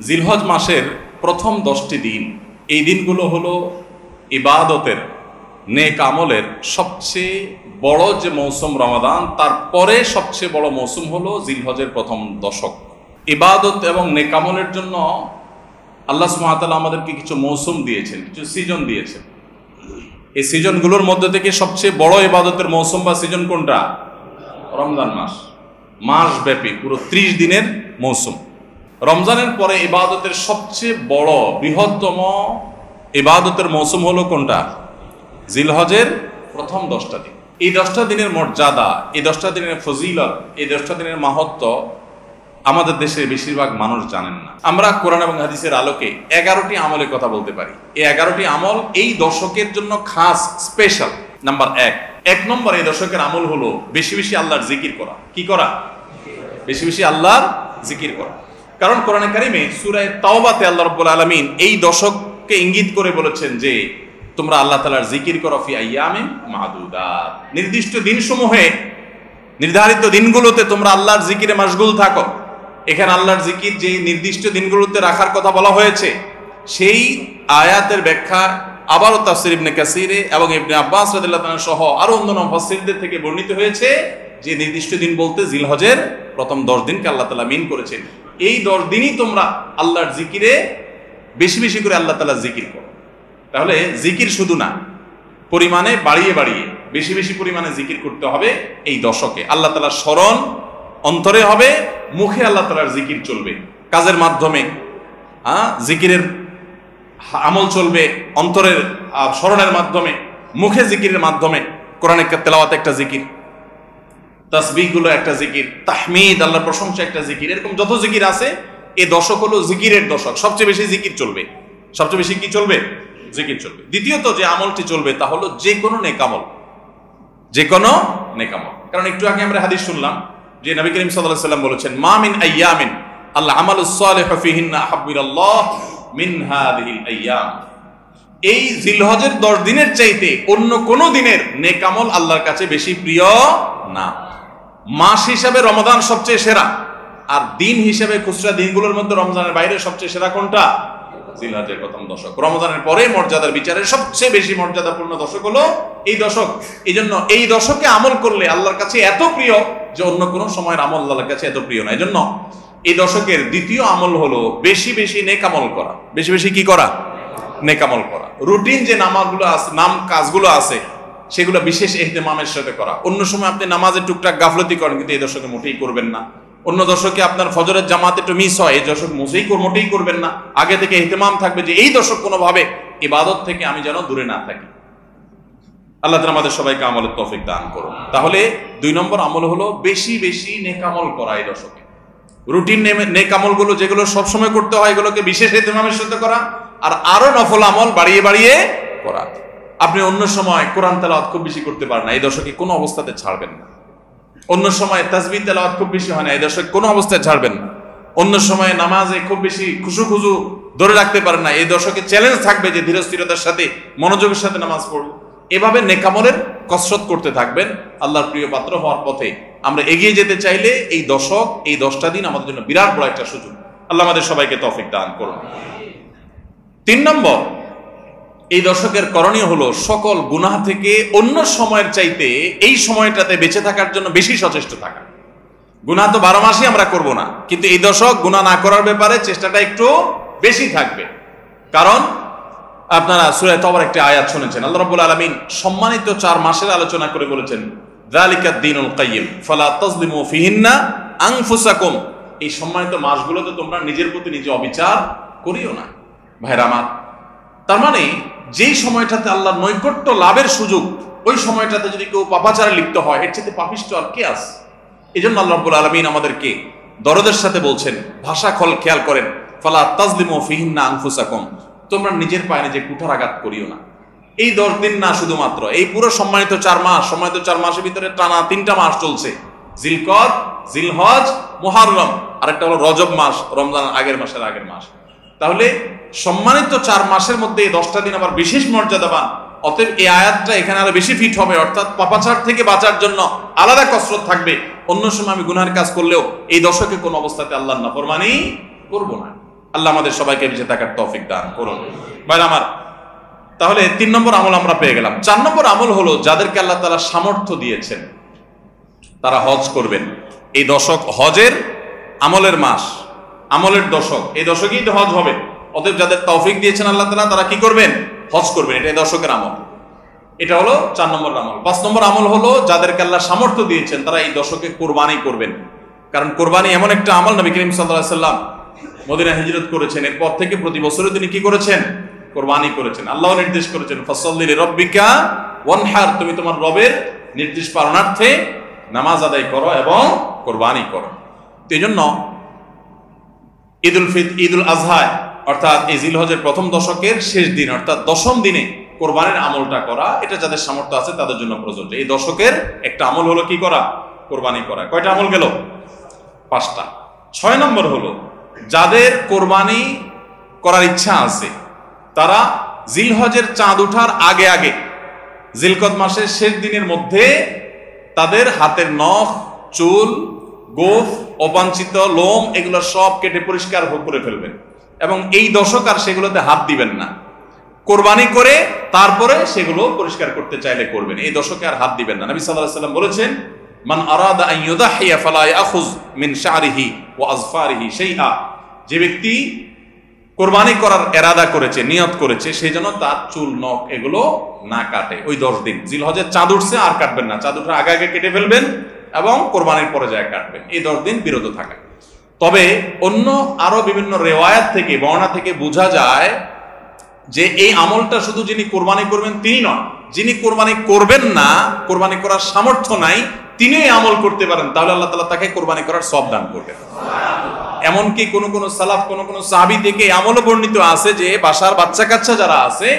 জিলহজ মাসের প্রথম 10টি দিন, এই দিনগুলো হলো ইবাদতের, নেক আমলের সবচেয়ে বড় যে মৌসুম রমাদান, তারপরে সবচেয়ে বড় মৌসুম হলো জিলহজের প্রথম দশক। ইবাদত এবং নেক আমলের জন্য আল্লাহ সুবহানাহু ওয়া তাআলা আমাদেরকে কিছু মৌসুম দিয়েছেন, কিছু সিজন দিয়েছেন। এই সিজনগুলোর মধ্যে থেকে সবচেয়ে বড় ইবাদতের মৌসুম বা সিজন কোনটা? রমজান মাস। মাসব্যাপী পুরো 30 দিনের মৌসুম। রমজানের পরে ইবাদতের সবচেয়ে বড় বৃহত্তম ইবাদতের মৌসুম হলো কোনটা? জিলহজের প্রথম 10টা দিন। এই 10টা দিনের মর্যাদা, এই 10টা দিনের ফজিলত, এই 10টা দিনের মাহাত্ম্য আমাদের দেশের বেশিরভাগ মানুষ জানেন না। আমরা কোরআন এবং হাদিসের আলোকে 11টি আমলের কথা বলতে পারি। এই 11টি আমল এই দশকের জন্য খাস, স্পেশাল। নাম্বার 1 নম্বর এই দশকের আমল হলো বেশি বেশি আল্লাহর জিকির করা। কি করা? বেশি বেশি আল্লাহর জিকির করা। কারণ কোরআনে কারিমে সূরা তাওবাতে আল্লাহ রাব্বুল আলামিন এই দশককে ইঙ্গিত করে বলেছেন যে তোমরা আল্লাহ তাআলার জিকির করো ফি আইয়ামিন মাহদুদাত। নির্দিষ্ট দিনসমূহে, নির্ধারিত দিনগুলোতে তোমরা আল্লাহর জিকিরে মাশগুল থাকো। এখানে আল্লাহর জিকির যে নির্দিষ্ট দিনগুলোতে রাখার কথা বলা হয়েছে, সেই আয়াতের ব্যাখ্যা আবারও তাফসীর ইবনে কাসিরে এবং ইবনে আব্বাস রাদিয়াল্লাহু তাআলা সহ আরো অন্যান্য মুফাসসিরদের থেকে বর্ণিত হয়েছে যে নির্দিষ্ট দিন বলতে জিলহজের প্রথম 10 দিনকে আল্লাহ তাআলা মিন করেছেন। এই 10 দিনই তোমরা আল্লাহর জিকিরে বেশি বেশি করে আল্লাহ তাআলার জিকির করো। তাহলে জিকির শুধু না, পরিমাণে বাড়িয়ে বাড়িয়ে বেশি বেশি পরিমাণে জিকির করতে হবে। এই দশকে আল্লাহ তাআলার স্মরণ অন্তরে হবে, মুখে আল্লাহ তাআলার জিকির চলবে, কাজের মাধ্যমে জিকিরের আমল চলবে, অন্তরের স্মরণের মাধ্যমে, মুখে জিকিরের মাধ্যমে। কোরআনের তেলাওয়াত একটা জিকির, তাসবিহগুলো একটা জিকির, তাহমিদ আল্লাহর প্রশংসা একটা জিকির। এরকম যত জিকির আছে, এই দশক হলো জিকিরের দশক। সবচেয়ে বেশি জিকির চলবে। সবচেয়ে বেশি কি চলবে? জিকির চলবে। দ্বিতীয়ত যে আমলটি চলবে তা হলো যে কোনো নেক আমল, যে কোনো নেক আমল। কারণ একটু আগে আমরা হাদিস শুনলাম যে নবী করিম সাল্লাল্লাহু আলাইহি ওয়াসাল্লাম বলেছেন, মা মিন আইয়ামিন আল্লাহ আমালুস সালিহু ফিহিন্না আহাব্বু ইলাল্লাহ মিন হাযিহিল আইয়াম। এই জিলহজের 10 দিনের চাইতে অন্য কোন দিনের নেক আমল আল্লাহর কাছে বেশি প্রিয় না। মাস হিসাবে রমাদান সবচেয়ে সেরা, আর দিন হিসাবে খুচরা দিনগুলোর মধ্যে রমজানের বাইরে সবচেয়ে সেরা কোনটা? জিলহজের প্রথম দশক। রমজানের পরে মর্যাদার বিচারে সবচেয়ে বেশি মর্যাদাপূর্ণ দশক হলো এই দশক। এই জন্য এই দশকে আমল করলে আল্লাহর কাছে এত প্রিয় যে অন্য কোনো সময়ের আমল আল্লাহর কাছে এত প্রিয় না। এই জন্য এই দশকের দ্বিতীয় আমল হলো বেশি বেশি নেক আমল করা। বেশি বেশি কি করা? নেক আমল করা। রুটিন যে নামাজগুলো আছে, কাজগুলো আছে, সেগুলো বিশেষ ইহতিমামের সাথে করা। অন্য সময় আপনি নামাজে টুকটাক গাফলতি করেন, কিন্তু এই দশকে মোটেই করবেন না। অন্য দশকে আপনার ফজরের জামাত একটু মিস হয়, এই দশক মোটেই করবেন না। আগে থেকে ইহতিমাম থাকবে যে এই দশক কোনোভাবে ইবাদত থেকে আমি যেন দূরে না থাকি। আল্লাহ তাআলা আমাদের সবাইকে আমলের তৌফিক দান করুন। তাহলে 2 নম্বর আমল হলো বেশি বেশি নেক আমল করা এই দশকে। রুটিন নেক আমলগুলো যেগুলো সবসময় করতে হয়, এগুলোকে বিশেষ ইহতিমামের সাথে করা, আর আরো নফল আমল বাড়িয়ে বাড়িয়ে করা। আপনি অন্য সময় কোরআন তেলাওয়াত খুব বেশি করতে পারেন না, এই দশকে কোনো অবস্থাতে ছাড়বেন না। অন্য সময় তাসবিহ তেলাওয়াত খুব বেশি হয় না, এই দশকে কোনো অবস্থায় ছাড়বেন না। অন্য সময় নামাজে খুব বেশি খুশু ধরে রাখতে পারেন না, এই দশকে চ্যালেঞ্জ থাকবে যে ধীরস্থিরতার সাথে, মনোযোগের সাথে নামাজ পড়ব। এভাবে নেক আমলের কসরত করতে থাকবেন আল্লাহর প্রিয় পাত্র হওয়ার পথে। আমরা এগিয়ে যেতে চাইলে এই দশক, এই 10টা দিন আমাদের জন্য বিরাট বড় একটা সুযোগ। আল্লাহ আমাদের সবাইকে তৌফিক দান করুন। 3 নম্বর, এই দশকের করণীয় হলো সকল গুনাহ থেকে অন্য সময়ের চাইতে এই সময়টাতে বেঁচে থাকার জন্য বেশি সচেষ্ট থাকা। গুনাহ তো 12 মাসই আমরা করব না, কিন্তু এই দশক গুনাহ না করার ব্যাপারে চেষ্টাটা একটু বেশি থাকবে। কারণ আপনারা সূরা তাওবার একটা আয়াত শুনেছেন, আল্লাহ রাব্বুল আলামিন সম্মানিত 4 মাসের আলোচনা করে বলেছেন, যালিকাদ দীনুল কাইয়্যিম ফালা তাজলিমু ফিহিন্না আনফুসাকুম। এই সম্মানিত মাসগুলোতে তোমরা নিজের প্রতি নিজে অবিচার করিও না। ভাইরা আমার, তার মানে যেই সময়টাতে আল্লাহর নৈকট্য লাভের সুযোগ, ওই সময়টাতে যদি কেউ পাপাচারে লিপ্ত হয়, এর চেয়ে পাপিষ্ঠ আর কে আছে? এই জন্য আল্লাহ রাব্বুল আলামিন আমাদেরকে দরদের সাথে বলছেন, ভাষা খেয়াল করেন, ফালা তাজলিমু ফিহিন্না আনফুসাকুম, তোমরা নিজের পায়ে নিজে কুঠারাঘাত করিও না। এই 10 দিন না, শুধুমাত্র এই পুরো সম্মানিত 4 মাস, সম্মানিত 4 মাসের ভিতরে টানা 3টা মাস চলছে, জিলকদ, জিলহজ, মুহররম, আরেকটা হলো রজব মাস, রমজানের আগের মাস। তাহলে সম্মানিত 4 মাসের মধ্যে এই 10টা দিন আবার বিশেষ মর্যাদাবান। অতএব এই আয়াতটা এখানে আরো বেশি ফিট হবে, অর্থাৎ পাপাচার থেকে বাঁচার জন্য আলাদা কসরত থাকবে। অন্য সময় আমি গুনাহের কাজ করলেও এই দশকে কোন অবস্থাতে আল্লাহর নাফরমানি করব না। আল্লাহ আমাদের সবাইকে বেঁচে থাকার তৌফিক দান করুন। ভাইরা আমার, তাহলে 3 নম্বর আমল আমরা পেয়ে গেলাম। 4 নম্বর আমল হলো যাদেরকে আল্লাহ তাআলা সামর্থ্য দিয়েছেন তারা হজ করবেন। এই দশক হজের আমলের মাস, আমলের দশক, এই দশকেই তো হজ হবে। অতএব যাদের তৌফিক দিয়েছেন আল্লাহ তাআলা তারা কি করবেন? হজ করবেন। এটা এই দশকের আমল। এটা হলো 4 নম্বর আমল। 5 নম্বর আমল হলো যাদেরকে আল্লাহ সামর্থ্য দিয়েছেন তারা এই দশকে কুরবানি করবেন। কারণ কুরবানি এমন একটা আমল, নবী করিম সাল্লাল্লাহু আলাইহি সাল্লাম মদিনা হিজরত করেছেন, এরপর থেকে প্রতি বছরে তিনি কি করেছেন? কুরবানি করেছেন। আল্লাহ নির্দেশ করেছেন ফাসাল্লি লিরাব্বিকা ওয়ানহার, তুমি তোমার রবের নির্দেশ পালনার্থে নামাজ আদায় করো এবং কুরবানি করো। তো এই জন্য ঈদুল আজহা অর্থাৎ এই জিলহজের প্রথম দশকের শেষ দিন অর্থাৎ 10ম দিনে কোরবানির আমলটা করা, এটা যাদের সামর্থ্য আছে তাদের জন্য প্রযোজ্য। এই দশকের একটা আমল হলো কি করা? কোরবানি করা। কয়টা আমল গেল? 5টা। 6 নম্বর হলো যাদের কোরবানি করার ইচ্ছা আছে তারা জিলহজের চাঁদ ওঠার আগে আগে জিলকদ মাসের শেষ দিনের মধ্যে তাদের হাতের নখ, চুল, গোফ, অবাঞ্ছিত লোম এগুলো সব কেটে পরিষ্কার করে ফেলবেন এবং এই দশক আর সেগুলোতে হাত দিবেন না। কোরবানি করে তারপরে সেগুলো পরিষ্কার করতে চাইলে করবেন, এই দশকে আর হাত দিবেন না। নবী সাল্লাল্লাহু আলাইহি ওয়াসাল্লাম বলেছেন মান আরাদা আন ইউদাহিয়া ফালা ইয়াখুয মিন শা'রিহি ওয়া আযফারিহি শাইআ, যে ব্যক্তি কোরবানি করার ইরাদা করেছে, নিয়ত করেছে, সেই জন্য তার চুল, নখ এগুলো না কাটে ওই 10 দিন। জিলহজের চাঁদ উঠছে আর কাটবেন না, চাঁদ উঠার আগে আগে কেটে ফেলবেন এবং কোরবানির পরে যায় কাটবেন, এই 10 দিন বিরত থাকা। তবে অন্য আরো বিভিন্ন রিওয়ায়াত থেকে, বর্ণনা থেকে বোঝা যায় যে এই আমলটা শুধু যিনি কোরবানি করবেন তিনি নন, যিনি কোরবানি করবেন না, কোরবানি করার সামর্থ্য নাই, তিনি এই আমল করতে পারেন, তাহলে আল্লাহ তাআলা তাকে কোরবানি করার সওয়াব দান করবেন। এমনকি কোন কোন সালাফ, কোন কোন সাহাবী থেকে আমলও বর্ণিত আছে যে বাসার বাচ্চা কাচ্চা যারা আছে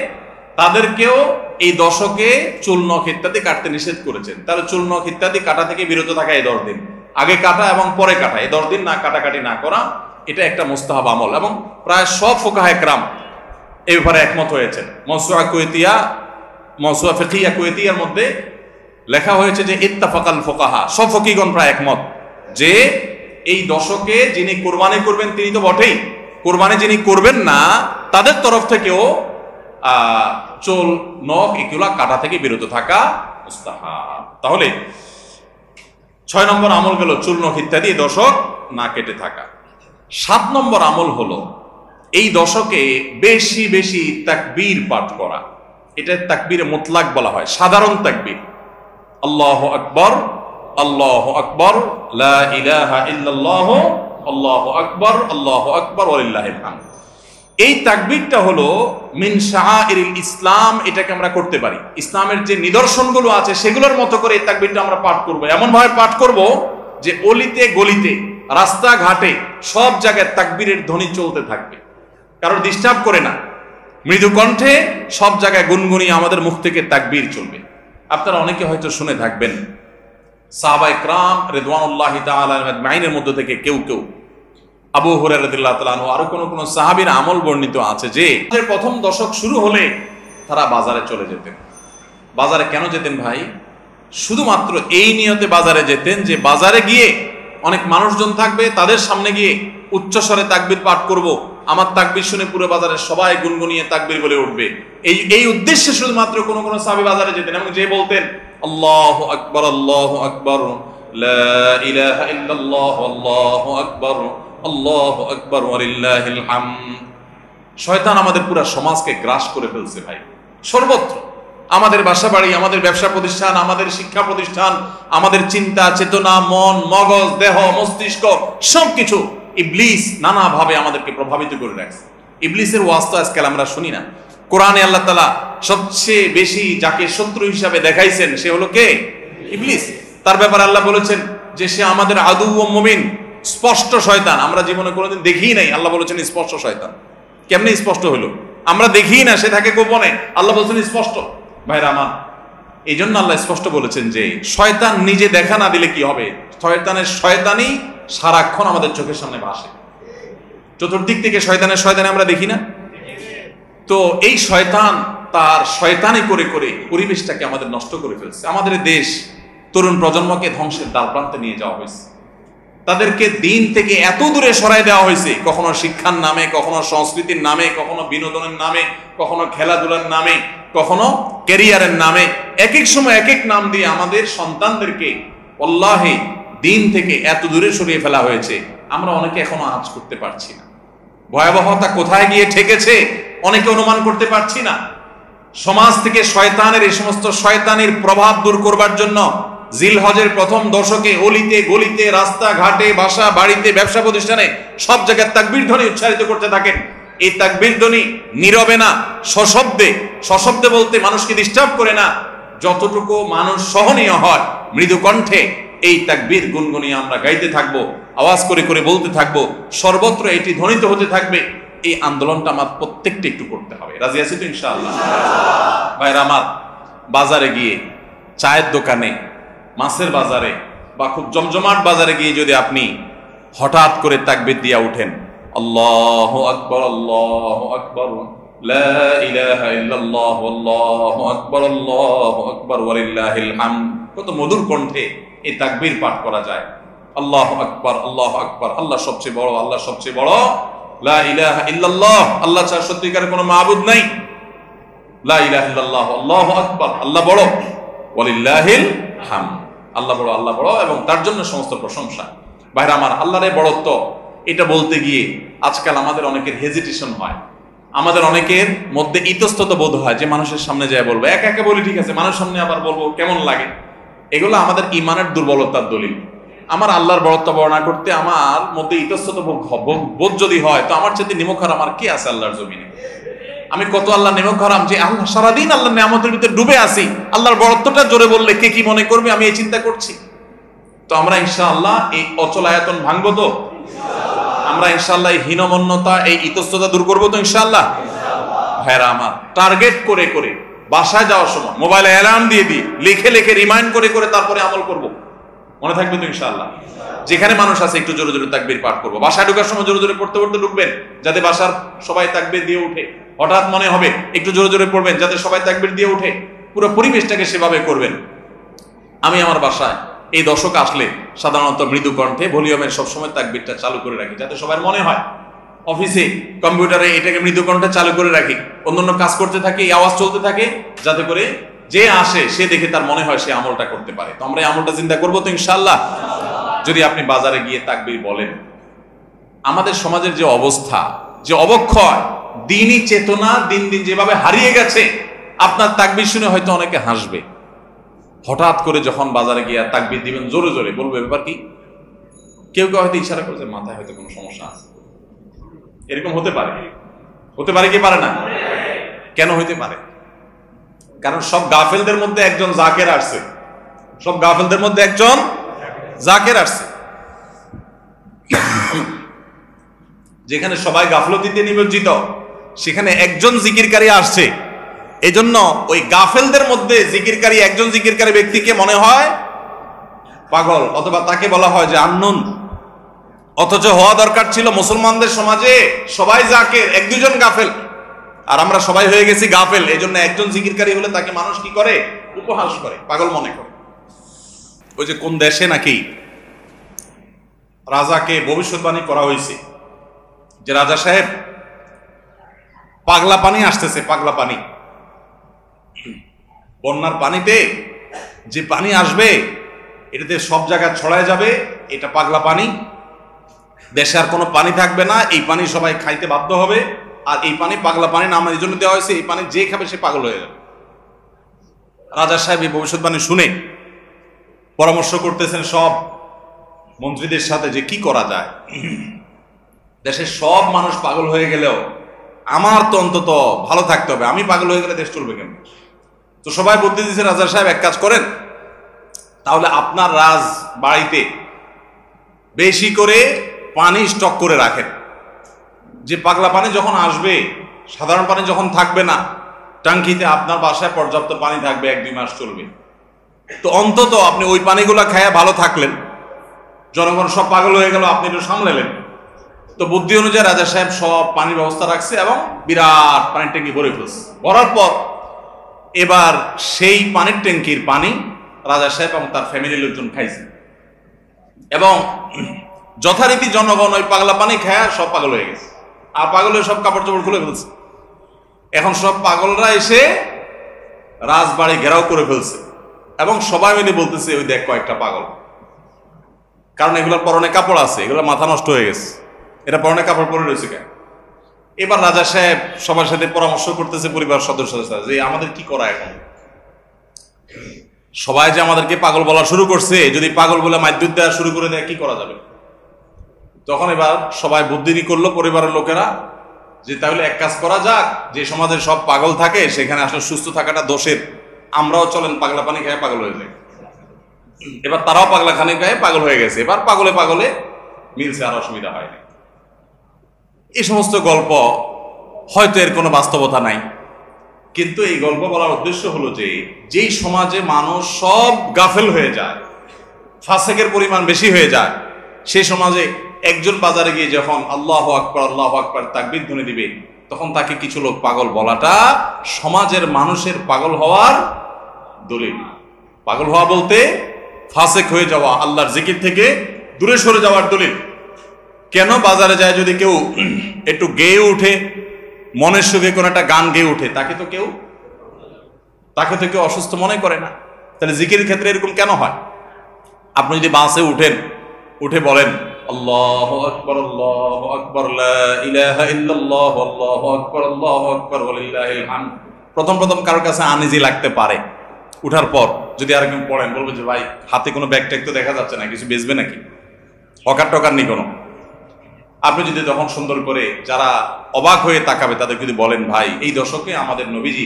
তাদেরকেও এই দশকে চুল, নখ ইত্যাদি কাটতে নিষেধ করেছেন। তাহলে চুল, নখ ইত্যাদি কাটা থেকে বিরত থাকা এই 10 দিন, আগে কাটা এবং পরে কাটা, এই 10 দিন না কাটাকাটি না করা, এটা একটা মুস্তাহাব আমল। এবং প্রায় সব ফুকাহায়ে কেরাম এই ব্যাপারে একমত হয়েছেন। মাওসুআ ফিকহিয়া কুয়েতিয়ার মধ্যে লেখা হয়েছে যে ইত্তাফাকাল ফুকাহা, সব ফকিহগণ প্রায় একমত যে এই দশকে যিনি কোরবানি করবেন তিনি তো বটেই, কোরবানি যিনি করবেন না তাদের তরফ থেকেও চুল, নখ এগুলা কাটা থেকে বিরত থাকা মুস্তাহাব। তাহলে 6 নম্বর আমল গেল চুল, নখ ইত্যাদি এই দশক না কেটে থাকা। 7 নম্বর আমল হলো এই দশকে বেশি বেশি তাকবীর পাঠ করা। এটা তাকবীরে মুতলাক বলা হয়, সাধারণ তাকবীর। আল্লাহু আকবার, আল্লাহু আকবার, লা ইলাহা ইল্লাল্লাহ, আল্লাহু আকবার, আল্লাহু আকবার ওয়ালিল্লাহিল হামদ। এই তাকবীরটা হলো মিন শাআইরিল ইসলাম, এটাকে আমরা করতে পারি। ইসলামের যে নিদর্শনগুলো আছে সেগুলোর মতো করে এই তাকবীরটা আমরা পাঠ করব, এমন ভাবে পাঠ করব যে অলিতে গলিতে, রাস্তাঘাটে সব জায়গায় তাকবীরের ধ্বনি চলতে থাকবে, কারোর ডিস্টার্ব করে না, মৃদু কণ্ঠে সব জায়গায় গুনগুনিয়ে আমাদের মুখ থেকে তাকবীর চলবে। আপনারা অনেকে হয়তো শুনে থাকবেন সাহাবায়ে কেরাম রিদওয়ানুল্লাহি তাআলা আজমাইনের মধ্যে থেকে কেউ কেউ, আবু হুরায়রা রাদিয়াল্লাহু তাআলা আনহু, আরো কোন সাহাবীর আমল বর্ণিত আছে যে প্রথম দশক শুরু হলে তারা বাজারে চলে যেতেন। বাজারে কেন যেতেন ভাই? শুধুমাত্র এই নিয়তে বাজারে যেতেন যে বাজারে গিয়ে অনেক মানুষজন থাকবে, তাদের সামনে গিয়ে উচ্চস্বরে তাকবীর পাঠ করব, আমার তাকবীর শুনে পুরো বাজারের সবাই গুনগুনিয়ে তাকবীর বলে উঠবে, এই উদ্দেশ্যে শুধুমাত্র কোন কোন সাহাবী বাজারে যেতেন এবং যে বলতেন আল্লাহু আকবার, আল্লাহু আকবার, লা ইলাহা ইল্লাল্লাহ, আল্লাহু আকবার, আল্লাহু আকবার ওয়ালিল্লাহিল হামদ। শয়তান আমাদের পুরো সমাজকে গ্রাস করে ফেলছে ভাই, সর্বত্র। আমাদের বাসা বাড়ি, আমাদের ব্যবসা প্রতিষ্ঠান, আমাদের শিক্ষা প্রতিষ্ঠান, আমাদের চিন্তা চেতনা, মন, মগজ, দেহ, মস্তিষ্ক সবকিছু ইবলিস নানাভাবে আমাদেরকে প্রভাবিত করে রাখছে। ইবলিসের ওয়াজ তো আজকাল আমরা শুনি না। কোরআনে আল্লাহ তাআলা সবচেয়ে বেশি যাকে শত্রু হিসাবে দেখাইছেন সে হলো কে? ইবলিস। তার ব্যাপারে আল্লাহ বলেছেন যে সে আমাদের আদু ও মুমিন, স্পষ্ট শয়তান। আমরা জীবনে কোনোদিন দেখিই নাই, আল্লাহ বলেছেন স্পষ্ট শয়তান। কেমনে স্পষ্ট হলো? আমরা দেখিই না, সে থাকে গোপনে, আল্লাহ বলেছেন স্পষ্ট। ভাইরা আমার, এই জন্য আল্লাহ স্পষ্ট বলেছেন যে শয়তান নিজে দেখা না দিলে কি হবে? শয়তানের শয়তানি সারাক্ষণ আমাদের চোখের সামনে ভাসে, চতুর্দিক থেকে শয়তানি আমরা দেখি না? তো এই শয়তান তার শয়তানি করে করে পরিবেশটাকে আমাদের নষ্ট করে ফেলছে। আমাদের দেশ তরুণ প্রজন্মকে ধ্বংসের দ্বার প্রান্তে নিয়ে যাওয়া হয়েছে। তাদেরকে দিন থেকে এত দূরে সরাই দেওয়া হয়েছে, কখনো শিক্ষার নামে, কখনো সংস্কৃতির নামে, কখনো বিনোদনের নামে, কখনো খেলাধুলার নামে, কখনো ক্যারিয়ারের নামে, এক এক সময় এক এক নাম দিয়ে আমাদের সন্তানদেরকে আল্লাহে দিন থেকে এত দূরে সরিয়ে ফেলা হয়েছে। আমরা অনেকে এখনো আঁচ করতে পারছি না। ভয়াবহতা কোথায় গিয়ে ঠেকেছে অনেকে অনুমান করতে পারছি না। সমাজ থেকে শয়তানের এই সমস্ত শয়তানের প্রভাব দূর করবার জন্য জিলহজের প্রথম দশকে অলিতে গলিতে, রাস্তাঘাটে, বাসা বাড়িতে, ব্যবসা প্রতিষ্ঠানে সব জায়গায় তাকবীর ধ্বনি উচ্চারিত করতে থাকেন। এই তাকবীর ধ্বনি নীরবে না, সশব্দে, সশব্দে বলতে মানুষকে ডিস্টার্ব করে না, যতটুকু মানুষ সহনীয় হয় মৃদু কণ্ঠে এই তাকবীর গুনগুনিয়ে আমরা গাইতে থাকবো, আওয়াজ করে করে বলতে থাকবো, সর্বত্র এটি ধ্বনিত হতে থাকবে। এই আন্দোলনটা আমার প্রত্যেকটা একটু করতে হবে। রাজি আছি তো ইনশাআল্লাহ? ভাইরা আমার, বাজারে গিয়ে, চায়ের দোকানে, মাছের বাজারে বা খুব জমজমাট বাজারে গিয়ে যদি আপনি হঠাৎ করে তাকবীর দিয়া উঠেন, আল্লাহু আকবার, আল্লাহু আকবার, লা ইলাহা ইল্লাল্লাহ, আল্লাহু আকবার, আল্লাহু আকবার, ওয়ালিল্লাহিল হামদ, কত মধুর কণ্ঠে এই তাকবীর পাঠ করা যায়। আল্লাহু আকবার, আল্লাহু আকবার, আল্লাহ সবচেয়ে বড়, আল্লাহ সবচেয়ে বড়, লা ইলাহা ইল্লাল্লাহ, আল্লাহ ছাড়া সত্যিকারের কোনো মাবুদ নাই, লা ইলাহা ইল্লাল্লাহ, আল্লাহু আকবার, আল্লাহ বড়, ওয়ালিল্লাহিল হামদ, আল্লাহ বড়, আল্লাহ বড় এবং তার জন্য সমস্ত প্রশংসা। ভাইরা আমার, আল্লাহর এই বড়ত্ব এটা বলতে গিয়ে আজকাল আমাদের অনেকের হেজিটেশন হয়, আমাদের অনেকের মধ্যে ইতস্তত বোধ হয় যে মানুষের সামনে যায় বলবো। একা একা বলি ঠিক আছে, মানুষের সামনে আবার বলবো কেমন লাগে। এগুলো আমাদের ইমানের দুর্বলতার দলিল। আমার আল্লাহর বড়ত্ব বর্ণনা করতে আমার মধ্যে ইতস্তত বোধ যদি হয়, তো আমার চেয়ে নিমক হারাম আর কি আছে আল্লাহর জমিনে? আমি কত আল্লাহ নিমক হারাম যে আল্লাহ সারাদিন আল্লাহর নিয়ামতের ভিতরে ডুবে আছি, আল্লাহর বড়ত্বটা জোরে বললে কে কি মনে করবে, আমি এই চিন্তা করছি। তো আমরা ইনশাআল্লাহ এই অচল আয়াতন ভাঙবো তো? আমরা ইনশাআল্লাহ এই হীনমন্যতা, এই ইতস্ততা দূর করবো তো ইনশাআল্লাহ? ভাইরা আমার, টার্গেট করে করে বাসায় যাওয়ার সময় মোবাইলে অ্যালার্ম দিয়ে দিয়ে লিখে লিখে রিমাইন্ড করে করে তারপরে আমল করব। মনে থাকবে তো ইনশাআল্লাহ? যেখানে মানুষ আছে একটু জোরে জোরে তাকবীর পাঠ করবো। বাসায় ঢোকার সময় জোরে জোরে পড়তে পড়তে ঢুকবেন, যাতে বাসার সবাই তাকবীর দিয়ে উঠে। হঠাৎ মনে হবে একটু জোরে জোরে পড়বেন, যাতে সবাই তাকবীর দিয়ে উঠে। পুরো পরিবেশটাকে সেভাবে করবেন। আমি আমার বাসায় এই দশক আসলে সাধারণত মৃদু কণ্ঠে ভলিউমের সবসময় তাকবীরটা চালু করে রাখি, যাতে সবার মনে হয়। অফিসে কম্পিউটারে এটাকে মৃদু কণ্ঠে চালু করে রাখি, অন্যান্য কাজ করতে থাকে, এই আওয়াজ চলতে থাকে, যাতে করে যে আসে সে দেখে তার মনে হয় সে আমলটা করতে পারে। তো আমরা এই আমলটা চিন্তা করবো তো ইনশাআল্লাহ? যদি আপনি বাজারে গিয়ে তাকবীর বলেন, আমাদের সমাজের যে অবস্থা, যে অবক্ষয়, দ্বীনি চেতনা দিন দিন যেভাবে হারিয়ে গেছে, আপনার তাকবীর শুনে হয়তো অনেকে হাসবে। হঠাৎ করে যখন বাজারে গিয়ে তাকবীর দিবেন জোরে জোরে, বলবে ব্যাপার কি? কেউ কেউ হয়তো ইশারা করছে মাথায় হয়তো কোনো সমস্যা আছে। এরকম হতে পারে, হতে পারে কি পারে না? কেন হইতে পারে? কারণ সব গাফেলদের মধ্যে একজন জাকের আসছে, সব গাফেলদের মধ্যে একজন জাকের আসছে। যেখানে সবাই গাফলতিতে নিমজ্জিত, সেখানে একজন জিকিরকারী আসছে। এজন্য ওই গাফেলদের মধ্যে জিকিরকারী, একজন জিকিরকারী ব্যক্তিকে মনে হয় পাগল, অথবা তাকে বলা হয় যে আননুন। অথচ হওয়া দরকার ছিল মুসলমানদের সমাজে সবাই জাকের, এক দুজন গাফেল, আর আমরা সবাই হয়ে গেছি গাফেল। এজন্য একজন জিকিরকারী হলে তাকে মানুষ কি করে? উপহাস করে, পাগল মনে করে। ওই যে কোন দেশে নাকি রাজাকে ভবিষ্যৎবাণী করা হয়েছে যে রাজা সাহেব, পাগলা পানি আসতেছে, পাগলা পানি, বন্যার পানিতে যে পানি আসবে এটাতে সব জায়গায় ছড়ায় যাবে, এটা পাগলা পানি, দেশে আর কোনো পানি থাকবে না, এই পানি সবাই খাইতে বাধ্য হবে। আর এই পানি পাগলা পানি নাম এই জন্য দেওয়া হয়েছে, এই পানি যে খাবে সে পাগল হয়ে যাবে। রাজা সাহেব এই ভবিষ্যৎবাণী শুনে পরামর্শ করতেছেন সব মন্ত্রীদের সাথে যে কি করা যায়। দেশের সব মানুষ পাগল হয়ে গেলেও আমার তো অন্তত ভালো থাকতে হবে, আমি পাগল হয়ে গেলে দেশ চলবে কেন? তো সবাই বুদ্ধি দিচ্ছে, রাজা সাহেব এক কাজ করেন, তাহলে আপনার রাজ বাড়িতে বেশি করে পানি স্টক করে রাখেন, যে পাগলা পানি যখন আসবে, সাধারণ পানি যখন থাকবে না, টাঙ্কিতে আপনার বাসায় পর্যাপ্ত পানি থাকবে, 1-2 মাস চলবে। তো অন্তত আপনি ওই পানিগুলা খায়া ভালো থাকলেন, জনগণ সব পাগল হয়ে গেল, আপনি একটু সামলালেন। তো বুদ্ধি অনুযায়ী রাজা সাহেব সব পানির ব্যবস্থা রাখছে এবং বিরাট পানির ট্যাঙ্কি ভরে ফেলছে। ভরার পর এবার সেই পানির ট্যাঙ্কির পানি রাজা সাহেব এবং তার ফ্যামিলির লোকজন খাইছে। এবং যথারীতি জনগণ ওই পাগলা পানি খায় সব পাগল হয়ে গেছে, আর পাগলের সব কাপড় চোপড় খুলে ফেলছে। এখন সব পাগলরা এসে রাজবাড়ি ঘেরাও করে ফেলছে এবং সবাই মিলে বলতেছে ওই দেখ কয়েকটা পাগল। কারণ এগুলোর পরনে কাপড় আছে, এগুলো মাথা নষ্ট হয়ে গেছে, এটা পরনে কাপড় পরে রয়েছে কেন? এবার রাজা সাহেব সবার সাথে পরামর্শ করতেছে পরিবার সদস্যদের সাথে যে আমাদের কি করা এখন, সবাই যে আমাদেরকে পাগল বলা শুরু করছে, যদি পাগল বলে মাইদ্যুৎ দেওয়া শুরু করে দেয় কি করা যাবে? তখন এবার সবাই বুদ্ধিনি করলো পরিবারের লোকেরা যে তাহলে এক কাজ করা যাক, যে সমাজের সব পাগল থাকে সেখানে আসলে সুস্থ থাকাটা দোষের, আমরাও চলেন পাগলা পানি খেয়ে পাগল হয়ে যাই। এবার তারাও পাগলা খানি খায় পাগল হয়ে গেছে, এবার পাগলে পাগলে মিলছে, আর অসুবিধা হয়নি। এই সমস্ত গল্প হয়তো এর কোনো বাস্তবতা নাই, কিন্তু এই গল্প বলার উদ্দেশ্য হলো যে যেই সমাজে মানুষ সব গাফেল হয়ে যায়, ফাসেকের পরিমাণ বেশি হয়ে যায়, সেই সমাজে একজন বাজারে গিয়ে যখন আল্লাহু আকবার তাকবীর ধ্বনি দিবে, তখন তাকে কিছু লোক পাগল বলাটা সমাজের মানুষের পাগল হওয়ার দলিল। পাগল হওয়া বলতে ফাসেক হয়ে যাওয়া, আল্লাহর জিকির থেকে দূরে সরে যাওয়ার দলিল। কেন? বাজারে যায় যদি কেউ একটু গেয়ে উঠে, মনের সুখে কোনো একটা গান গেয়ে উঠে, তাকে তো কেউ অসুস্থ মনে করে না। তাহলে জিকিরের ক্ষেত্রে এরকম কেন হয়? আপনি যদি বাসে উঠেন, উঠে বলেন আল্লাহু আকবার লা ইলাহা ইল্লাল্লাহ আল্লাহু আকবার ওয়ালিল্লাহিল হামদ, প্রথম কারোর কাছে আনইজি লাগতে পারে। উঠার পর যদি আর কেউ পড়েন, বলবে যে ভাই হাতে কোনো ব্যাগ ট্যাগ তো দেখা যাচ্ছে না, কিছু বেচবে নাকি, হকার টকার নি কোনো। আপনি যদি তখন সুন্দর করে যারা অবাক হয়ে তাকাবে তাদের যদি বলেন ভাই এই দশকে আমাদের নবীজি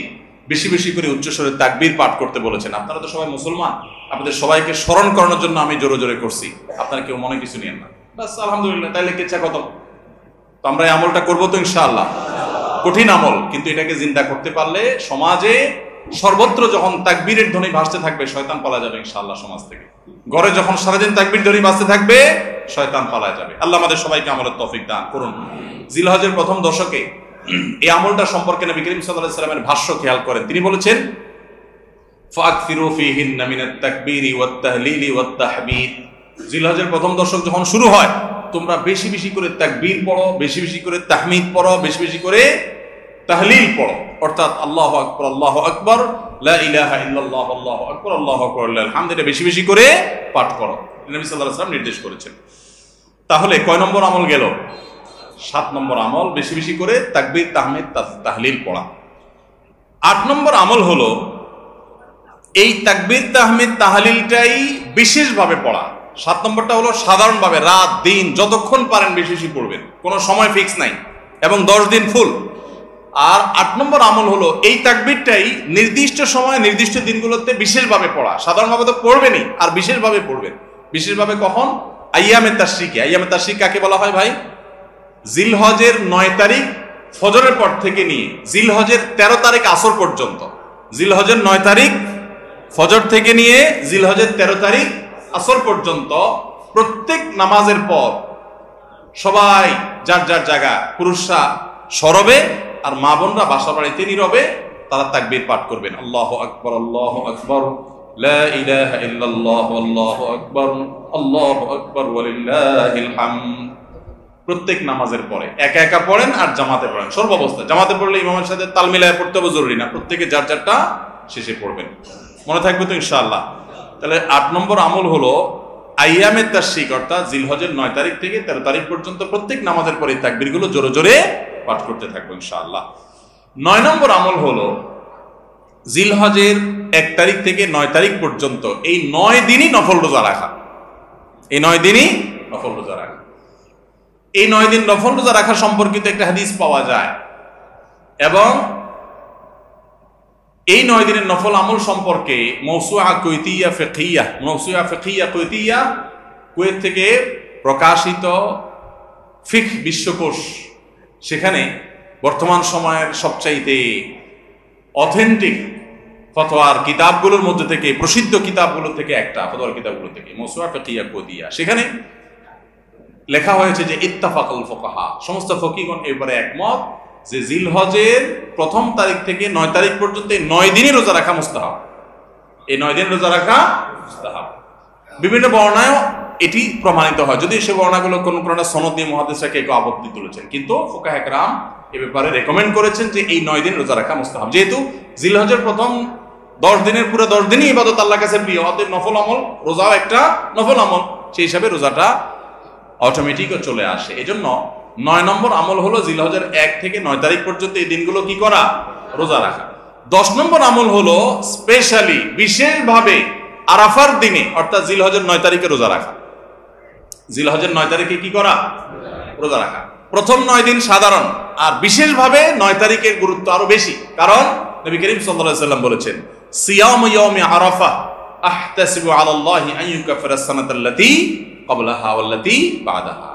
বেশি বেশি করে উচ্চস্বরে তাকবীর পাঠ করতে বলেছেন, আপনারা তো সবাই মুসলমান, আপনাদের সবাইকে স্মরণ করানোর জন্য আমি জোরে জোরে করছি, আপনারা কেউ মনে কিছু নিয়েন না, বাস আলহামদুলিল্লাহ, তাইলে কেচ্ছা কত। তো আমরা এই আমলটা করবো তো ইনশাআল্লাহ। কঠিন আমল, কিন্তু এটাকে জিন্দা করতে পারলে সমাজে সর্বত্র যখন তাকবীরের ধ্বনি ভাসতে থাকবে শয়তান পালা যাবে ইনশাআল্লাহ সমাজ থেকে। ঘরে যখন সারাদিন তাকবীর ধ্বনি ভাসতে থাকবে শয়তান পালা যাবে। আল্লাহ আমাদের সবাইকে আমলের তৌফিক দান করুন। জিলহজের প্রথম দশকে এই আমলটা সম্পর্কে নবী করিম সাল্লাল্লাহু আলাইহি ওয়াসাল্লামের ভাষ্য খেয়াল করেন। তিনি বলেছেন ফাকসিরু ফীহিন্না মিনাত তাকবীরি ওয়াত তাহলিলি ওয়াত তাহমিদ। জিলহজের প্রথম দশক যখন শুরু হয় তোমরা বেশি বেশি করে তাকবীর পড়ো, বেশি বেশি করে তাহমিদ পড়ো, বেশি বেশি করে তাহলিল পড়ো, অর্থাৎ আল্লাহু আকবার লা ইলাহা ইল্লাল্লাহ আল্লাহু আকবার লিল হামদ, এটা বেশি বেশি করে পাঠ করো, নবী সাল্লাল্লাহু আলাইহি ওয়াসাল্লাম নির্দেশ করেছেন। তাহলে কয় নম্বর আমল গেল? 7 নম্বর আমল, বেশি বেশি করে তাকবীর তাহমিদ তাহলিল পড়া। 8 নম্বর আমল হলো এই তাকবীর তাহমিদ তাহলিলটাই বিশেষভাবে পড়া। 7 নম্বরটা হলো সাধারণভাবে রাত দিন যতক্ষণ পারেন বেশি বেশি পড়বেন, কোনো সময় ফিক্স নাই, এবং 10 দিন ফুল। আর 8 নম্বর আমল হলো এই তাকবীরটাই নির্দিষ্ট সময় নির্দিষ্ট দিনগুলোতে বিশেষভাবে পড়া। সাধারণভাবে তো পড়বেনই, আর বিশেষভাবে পড়বেন। বিশেষভাবে কখন? আইয়ামে তাশরিকে। আইয়ামে তাশরিক কাকে বলা হয় ভাই? জিলহজের 9 তারিখ ফজরের পর থেকে নিয়ে জিলহজের 13 তারিখ আসর পর্যন্ত, জিলহজের 9 তারিখ ফজর থেকে নিয়ে জিলহজের 13 তারিখ আসর পর্যন্ত প্রত্যেক নামাজের পর সবাই যার যার জায়গা, পুরুষরা সরবে আর মা বোনরা বাসা বাড়িতে নীরবে তারা তাকবীর পাঠ করবেন। আল্লাহু আকবার লা ইলাহা ইল্লাল্লাহ আল্লাহু আকবার ওয়ালিল্লাহিল হামদ। প্রত্যেক নামাজের পরে একা একা পড়েন আর জামাতে পড়েন, সর্বাবস্থা। জামাতে পড়লে ইমামের সাথে তাল মিলায় পড়তে হবে জরুরি না, প্রত্যেকে যার যারটা শেষে পড়বেন। মনে থাকবে তো ইনশাআল্লাহ? তাহলে 8 নম্বর আমল হলো আইয়ামে তাশরিক, অর্থাৎ জিলহজের 9 তারিখ থেকে 13 তারিখ পর্যন্ত প্রত্যেক নামাজের পরে তাকবীরগুলো জোরে জোরে পাঠ করতে থাকবো ইনশাআল্লাহ। 9 নম্বর আমল হলো জিলহজের 1 তারিখ থেকে 9 তারিখ পর্যন্ত এই 9 দিনই নফল রোজা রাখা। এই 9 দিনই নফল রোজা রাখা। এই 9 দিন নফল রোজা রাখা সম্পর্কিত একটা হাদিস পাওয়া যায়, এবং এই 9 দিনের নফল আমল সম্পর্কে মওসুআ ফিকহিয়া কুয়েত থেকে প্রকাশিত ফিকহ বিশ্বকোষ, সেখানে বর্তমান সময়ের সবচাইতে অথেন্টিক ফতোয়ার কিতাবগুলোর মধ্যে থেকে, প্রসিদ্ধ কিতাবগুলো থেকে একটা, ফতোয়ার কিতাবগুলো থেকে মওসুআ ফিকহিয়া কুয়েতিয়া, সেখানে লেখা হয়েছে যে ইত্তাফাকাল ফুকাহা, সমস্ত ফকিহগণ এবারে একমত যে জিলহজের 1 তারিখ থেকে 9 তারিখ পর্যন্ত এই 9 দিনই রোজা রাখা মুস্তাহাব। এই 9 দিন রোজা রাখা মুস্তাহাব। বিভিন্ন বর্ণনায় এটি প্রমাণিত হয়, যদি সে বর্ণনাগুলো কোনো সনদ দিয়ে মুহাদ্দিসরা কেউ আপত্তি তুলেছেন, কিন্তু ফুকাহে কেরাম এ ব্যাপারে রেকমেন্ড করেছেন যে এই 9 দিন রোজা রাখা মুস্তাহাব। যেহেতু জিলহজের প্রথম 10 দিনের পুরো 10 দিনই ইবাদত আল্লাহর কাছে প্রিয়, অতএব নফল আমল, রোজাও একটা নফল আমল, সেই হিসাবে রোজাটা অটোমেটিকও চলে আসে। এজন্য 9 নম্বর আমল হলো জিলহজের 1 থেকে 9 তারিখ পর্যন্ত এই দিনগুলো কি করা? রোজা রাখা। 10 নম্বর আমল হলো স্পেশালি বিশেষভাবে আরাফার দিনে অর্থাৎ জিলহজের 9 তারিখে রোজা রাখা। জিলহজের 9 তারিখে কি করা? রোজা রাখা। প্রথম 9 দিন সাধারণ, আর বিশেষভাবে 9 তারিখের গুরুত্ব আরো বেশি, কারণ নবী করিম সাল্লাল্লাহু আলাইহি সাল্লাম বলেছেন, সিয়াম ইয়াউমি আরাফা আহতাসিবু আলাল্লাহি আন ইউকাফিরা সানাতাল্লাতী ক্বাবলাহা ওয়াল্লাতী বাদাহা।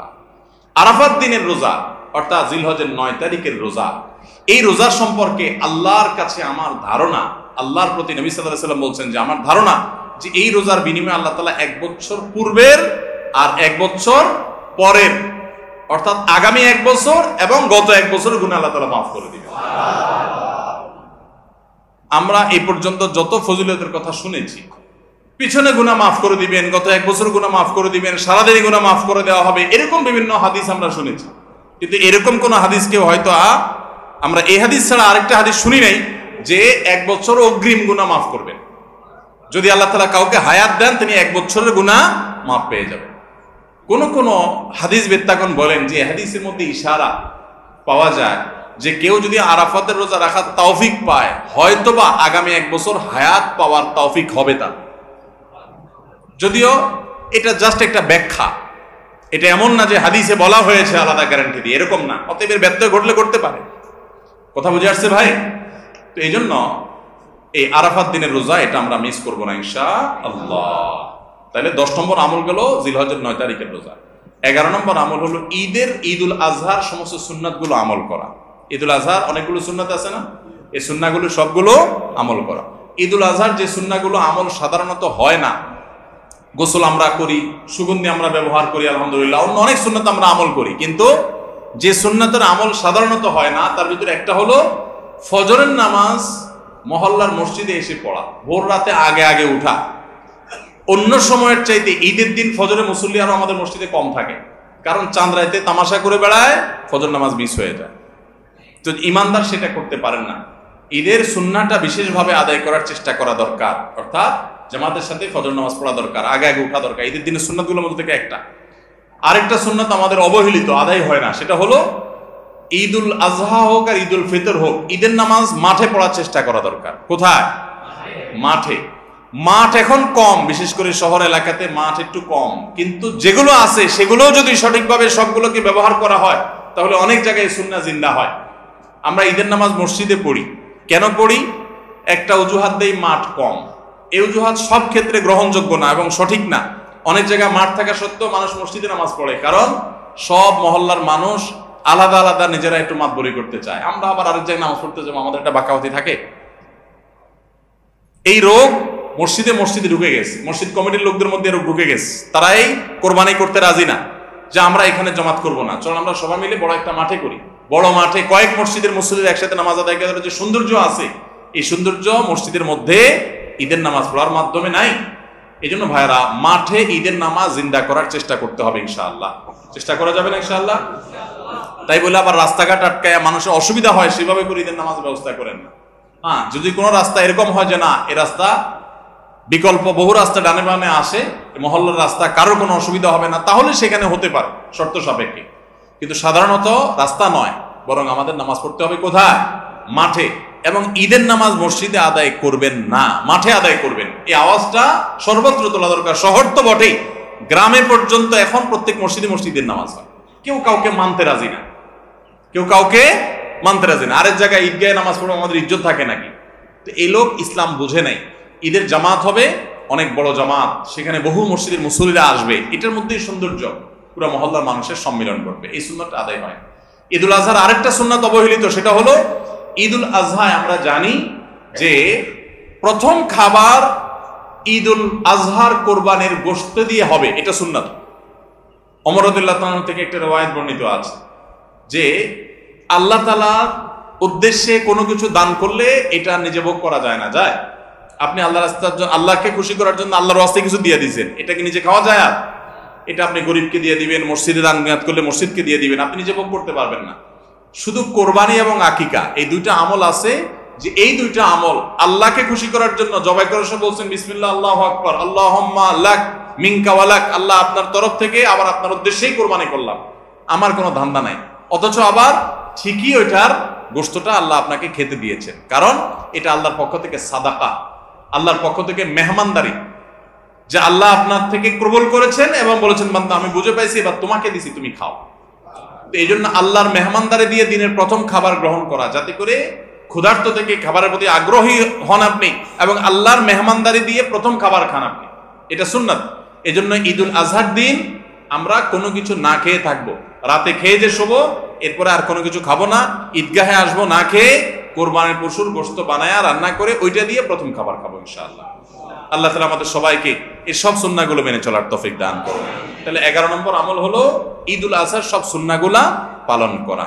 আরাফাত দিনের রোজা অর্থাৎ জিলহজের 9 তারিখের রোজা, এই রোজার সম্পর্কে আল্লাহর কাছে আমার ধারণা, আল্লাহর প্রতি নবী সাল্লাল্লাহু আলাইহি সাল্লাম বলছেন যে আমার ধারণা যে এই রোজার বিনিময়ে আল্লাহ তাআলা 1 বছর পূর্বের আর 1 বছর পরের, অর্থাৎ আগামী 1 বছর এবং গত 1 বছরের গুনাহ আল্লাহ তাআলা মাফ করে দিবেন। আমরা এই পর্যন্ত যত ফজিলতের কথা শুনেছি, পিছনে গুনাহ মাফ করে দিবেন, গত 1 বছর গুনাহ মাফ করে দিবেন, সারাদিন গুনাহ মাফ করে দেওয়া হবে, এরকম বিভিন্ন হাদিস আমরা শুনেছি, কিন্তু এরকম কোন হাদিস কেউ হয়তো আমরা এই হাদিস ছাড়া আরেকটা হাদিস শুনি নাই যে 1 বছর অগ্রিম গুনাহ মাফ করবেন। যদি আল্লাহ তাআলা কাউকে হায়াত দেন, তিনি 1 বছরের গুনাহ মাফ পেয়ে যাবেন। কোন হাদিস বেত্তাগণ বলেন যে হাদিসের মধ্যে ইশারা পাওয়া যায় যে কেউ যদি আরাফাতের রোজা রাখার তৌফিক পায়, হয়তোবা আগামী 1 বছর হায়াত পাওয়ার তৌফিক হবে তার। যদিও এটা জাস্ট একটা ব্যাখ্যা, এটা এমন না যে হাদিসে বলা হয়েছে আলাদা গ্যারান্টি দিয়ে, এরকম না। অতএব এর ব্যত্যয় ঘটলে করতে পারে। কথা বুঝে আসছে ভাই? তো এই জন্য এই আরাফাত দিনের রোজা এটা আমরা মিস করবো না ইনশাআল্লাহ। তাহলে 10 নম্বর আমল গেল জিলহজের 9 তারিখের রোজা। 11 নম্বর আমল হলো ঈদুল আজহার সমস্ত সুন্নাতগুলো আমল করা। ঈদুল আজহার অনেকগুলো সুন্নাত আছে না, এই সুন্নাহগুলো সবগুলো আমল করা। ঈদুল আজহার যে সুন্নাহগুলো আমল সাধারণত হয় না, গোসল আমরা করি, সুগন্ধি আমরা ব্যবহার করি, আলহামদুলিল্লাহ, অন্য অনেক সুন্নাত আমরা আমল করি, কিন্তু যে সুন্নাতের আমল সাধারণত হয় না তার ভিতরে একটা হলো ফজরের নামাজ মহল্লার মসজিদে এসে পড়া, ভোর রাতে আগে আগে উঠা। অন্য সময়ের চাইতে ঈদের দিন ফজরে মুসল্লি আরো আমাদের মসজিদে কম থাকে, কারণ চাঁদ রাতে তামাশা করে বেড়ায়, ফজর নামাজ মিস হয়ে যায়। তো ইমানদার সেটা করতে পারেন না। ঈদের সুন্নাহটা বিশেষভাবে আদায় করার চেষ্টা করা দরকার, অর্থাৎ জামাতের সাথে ফজর নামাজ পড়া দরকার, আগে আগে উঠা দরকার। ঈদের দিনের সুন্নাতগুলোর মধ্যে থেকে একটা। আরেকটা সুন্নাত আমাদের অবহেলিত, আদায় হয় না, সেটা হলো ঈদুল আজহা হোক আর ঈদুল ফিতর হোক, ঈদের নামাজ মাঠে পড়ার চেষ্টা করা দরকার। কোথায়? মাঠে। মাঠ এখন কম, বিশেষ করে শহর এলাকাতে মাঠ একটু কম, কিন্তু যেগুলো আছে সেগুলোও যদি সঠিকভাবে সবগুলোকে ব্যবহার করা হয় তাহলে অনেক জায়গায় সুন্নাহ জিন্দা হয়। আমরা ঈদের নামাজ মসজিদে পড়ি, কেন পড়ি? একটা অজুহাত দেই, মাঠ কম। এই অজুহাত সব ক্ষেত্রে গ্রহণযোগ্য না এবং সঠিক না। অনেক জায়গায় মাঠ থাকা সত্ত্বেও মানুষ মসজিদে নামাজ পড়ে, কারণ সব মহল্লার মানুষ আলাদা আলাদা নিজেরা একটু মাতবরি করতে চায়। আমরা আবার আরেক জায়গায় নামাজ পড়তে যাবো, আমাদের একটা বাকাওয়াতি থাকে। এই রোগ মসজিদে ঢুকে গেছে, মসজিদ কমিটির লোকদের মধ্যে রোগ ঢুকে গেছে। তারাই কোরবানি করতে রাজি না যে আমরা এখানে জমাত করব না, চল আমরা সবাই মিলে বড় একটা মাঠে করি। বড় মাঠে কয়েক মসজিদের মুসল্লিরা একসাথে নামাজ আদায় করার যে সৌন্দর্য আছে, এই সৌন্দর্য মসজিদের মধ্যে ঈদের নামাজ পড়ার মাধ্যমে নাই। এই জন্য ভাইরা, মাঠে ঈদের নামাজ জিন্দা করার চেষ্টা করতে হবে ইনশাআল্লাহ। চেষ্টা করা যাবে না ইনশাআল্লাহ? তাই বলে আবার রাস্তাঘাট আটকায় মানুষের অসুবিধা হয় সেভাবে করে ঈদের নামাজ ব্যবস্থা করেন না। হ্যাঁ, যদি কোনো রাস্তা এরকম হয় যে না, এ রাস্তা বিকল্প বহু রাস্তা ডানে বামে আসে, মহল্লার রাস্তা, কারোর কোনো অসুবিধা হবে না, তাহলে সেখানে হতে পারে শর্ত সাপেক্ষে। কিন্তু সাধারণত রাস্তা নয়, বরং আমাদের নামাজ পড়তে হবে কোথায়? মাঠে। এবং ঈদের নামাজ মসজিদে আদায় করবেন না, মাঠে আদায় করবেন। এই আওয়াজটা সর্বত্র তোলা দরকার। শহর তো বটেই, গ্রামে পর্যন্ত এখন প্রত্যেক মসজিদের নামাজ হয়। কেউ কাউকে মানতে রাজি না, আরেক জায়গায় ঈদগাহে নামাজ পড়ে আমাদের ইজ্জত থাকে নাকি? তো এই লোক ইসলাম বুঝে নাই। ঈদের জামাত হবে, অনেক বড় জামাত, সেখানে বহু মসজিদের মুসল্লিরা আসবে, এটার মধ্যেই সৌন্দর্য, পুরো মহল্লার মানুষের সম্মিলন করবে, এই সুন্নাতটা আদায় হয়। ঈদুল আজহার আরেকটা সুন্নাত অবহেলিত, সেটা হলো ঈদুল আজহায় আমরা জানি যে প্রথম খাবার ঈদুল আজহার কোরবানির গোশত দিয়ে হবে, এটা সুন্নাত। ওমর রাদিয়াল্লাহু তাআলা থেকে একটা রওয়ায়াত বর্ণিত আছে যে আল্লাহ তাআলার উদ্দেশ্যে কোনো কিছু দান করলে এটা নিজে ভোগ করা যায় না। যায়? আপনি আল্লাহর রাস্তার জন্য, আল্লাহকে খুশি করার জন্য আল্লাহর রাস্তায় কিছু দিয়ে দিয়েছেন, এটা কি নিজে খাওয়া যায়? আর এটা আপনি গরিবকে দিয়ে দিবেন, মসজিদে দান নিয়াত করলে মসজিদকে দিয়ে দিবেন, আপনি নিজে ভোগ করতে পারবেন না। শুধু কোরবানি এবং আকিকা এই দুইটা আমল আছে, যে এই দুইটা আমল আল্লাহকে খুশি করার জন্য জবাই করার সময় বলছেন বিসমিল্লাহ আল্লাহু আকবার, আল্লাহুম্মা লাক মিনকা ওয়া লাক, আল্লাহ আপনার তরফ থেকে আবার আপনার উদ্দেশ্যেই কোরবানি করলাম, আমার কোনো ধান্দা নাই। অথচ আবার ঠিকই ওইটার গোশতটা আল্লাহ আপনাকে খেতে দিয়েছেন, কারণ এটা আল্লাহর পক্ষ থেকে সাদাকা, আল্লাহর পক্ষ থেকে মেহমানদারি, যে আল্লাহ আপনার থেকে কবুল করেছেন এবং বলেছেন বান্দা আমি বুঝে পাইছি, এবার তোমাকে দিছি, তুমি খাও। তো এই জন্য আল্লাহর মেহমানদারি দিয়ে দিনের প্রথম খাবার গ্রহণ করা, যাতে করে ক্ষুধার্ত থেকে খাবারের প্রতি আগ্রহী হন আপনি, এবং আল্লাহর মেহমানদারি দিয়ে প্রথম খাবার খান আপনি, এটা সুন্নাত। এই জন্য ঈদুল আজহার দিন আমরা কোনো কিছু না খেয়ে থাকবো, রাতে খেয়ে যে শোবো, এরপরে আর কোনো কিছু খাবো না, ঈদগাহে আসবো না খেয়ে, কোরবানির পশুর গোশত বানায়া রান্না করে ওইটা দিয়ে প্রথম খাবার খাবো ইনশাআল্লাহ। আল্লাহ তাআলা আমাদের সবাইকে এই সব সুন্নাহগুলো মেনে চলার তৌফিক দান করুন। তাহলে 11 নম্বর আমল হলো ঈদুল আজহার সব সুন্নাহগুলা পালন করা।